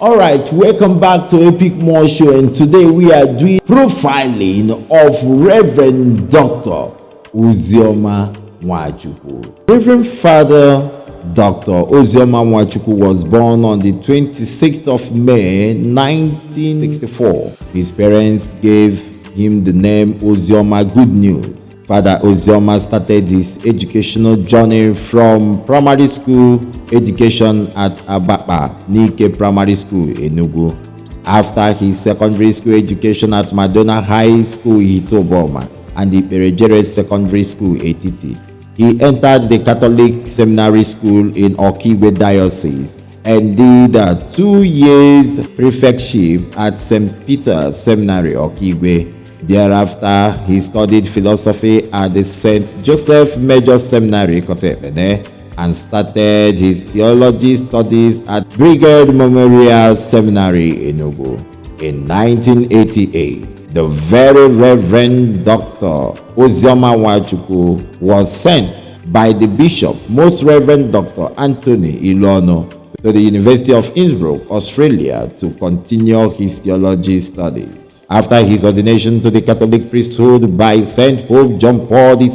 Alright, welcome back to Epic More Show, and today we are doing profiling of Reverend Dr. Ozioma Nwachukwu. Reverend Father Dr. Ozioma Nwachukwu was born on the 26th of May 1964. His parents gave him the name Ozioma Good News. Father Ozioma started his educational journey from primary school education at Abakpa Nike Primary School, Enugu. After his secondary school education at Madonna High School, Ihitte, and the Ikperejere Secondary School, Etiti, he entered the Catholic seminary school in Okigwe Diocese and did 2 years prefectship at St. Peter's Seminary, Okigwe. Thereafter, he studied philosophy at the St. Joseph Major Seminary, Ikot Ekpene, and started his theology studies at Bigard Memorial Seminary, Enugu. In 1988, the very Reverend Dr. Ozioma Nwachukwu was sent by the Bishop, Most Reverend Dr. Anthony Ilonu, to the University of Innsbruck, Australia, to continue his theology studies. After his ordination to the Catholic priesthood by Saint Pope John Paul II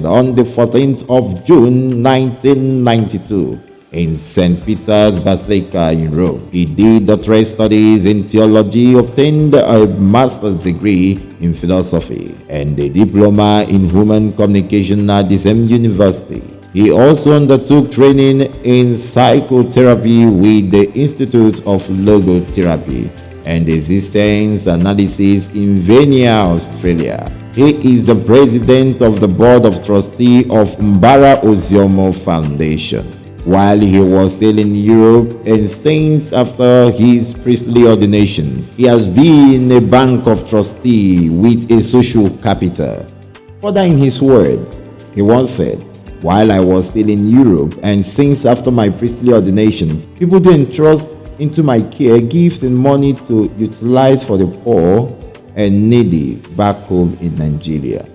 on the 14th of June 1992 in St. Peter's Basilica in Rome, he did doctorate studies in theology, obtained a master's degree in philosophy, and a diploma in human communication at the same university. He also undertook training in psychotherapy with the Institute of Logotherapy and existence analysis in Vienna, Austria. He is the president of the board of trustees of Mbara Ozioma Foundation. While he was still in Europe and since after his priestly ordination, he has been a bank of trustees with a social capital. Further in his words, he once said, "While I was still in Europe and since after my priestly ordination, people do entrust into my care gifts and money to utilize for the poor and needy back home in Nigeria.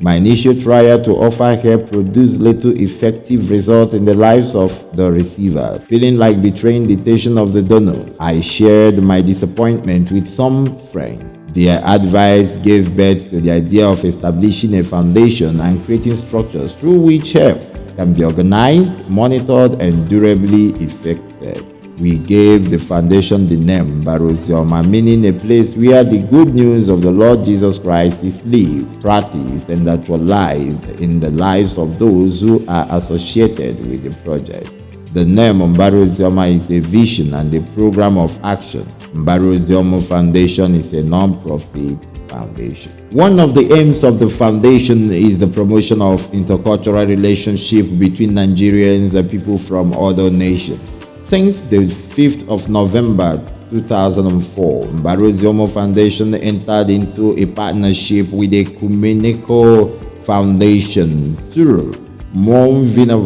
My initial trial to offer help produced little effective result in the lives of the receiver. Feeling like betraying the intention of the donors, I shared my disappointment with some friends. Their advice gave birth to the idea of establishing a foundation and creating structures through which help can be organized, monitored, and durably effected. We gave the foundation the name Ozioma, meaning a place where the good news of the Lord Jesus Christ is lived, practiced, and actualized in the lives of those who are associated with the project. The name Ozioma is a vision and a program of action. Ozioma Foundation is a non-profit foundation. One of the aims of the foundation is the promotion of intercultural relationship between Nigerians and people from other nations. Since the 5th of November 2004, Ozioma Foundation entered into a partnership with the Ecumenical Foundation through Vienna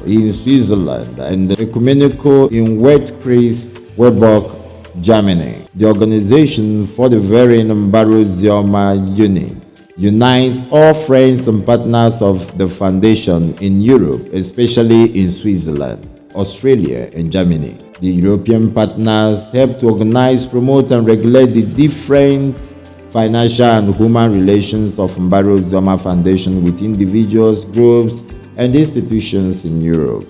in Switzerland and the Ecumenical in Wettkreis, Germany. The organization for the very Ozioma unit unites all friends and partners of the foundation in Europe, especially in Switzerland, Australia, and Germany. The European partners help to organize, promote, and regulate the different financial and human relations of Ozioma Foundation with individuals, groups, and institutions in Europe.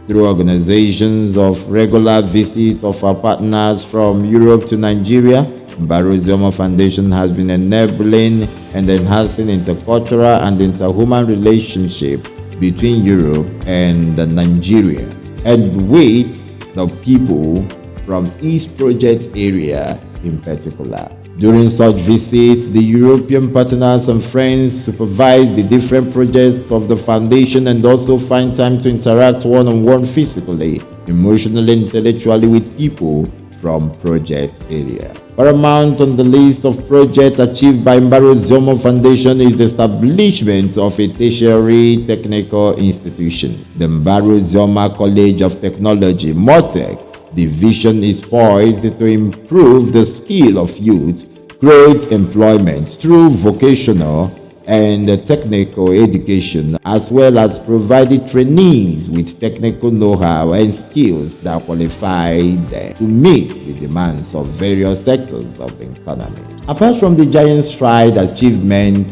Through organizations of regular visit of our partners from Europe to Nigeria, Ozioma Foundation has been enabling and enhancing intercultural and interhuman relationship between Europe and Nigeria, and with the people from East Project area in particular. During such visits, the European partners and friends supervise the different projects of the foundation and also find time to interact one-on-one physically, emotionally, intellectually with people from project area. Paramount on the list of projects achieved by Ozioma Foundation is the establishment of a tertiary technical institution, the Ozioma College of Technology, MOTEC. The vision is poised to improve the skill of youth, create employment through vocational and technical education, as well as providing trainees with technical know-how and skills that qualify them to meet the demands of various sectors of the economy. Apart from the giant stride achievement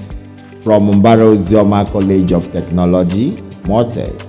from Mbara Ozioma College of Technology, Morted,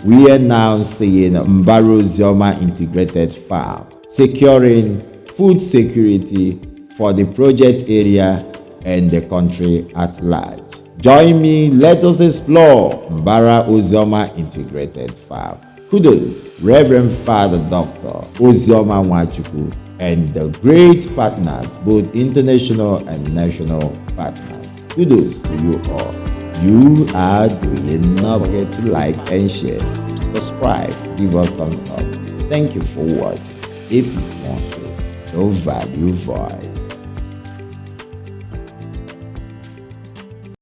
we are now seeing Mbara Ozioma Integrated Farm securing food security for the project area and the country at large. Join me, let us explore Mbara Ozioma Integrated Farm. Kudos, Reverend Father Dr. Ozioma Nwachukwu, and the great partners, both international and national partners. Kudos to you all. You are doing. Not forget to like and share. Subscribe, give us thumbs up. Thank you for watching. Epic More Show, no value voice.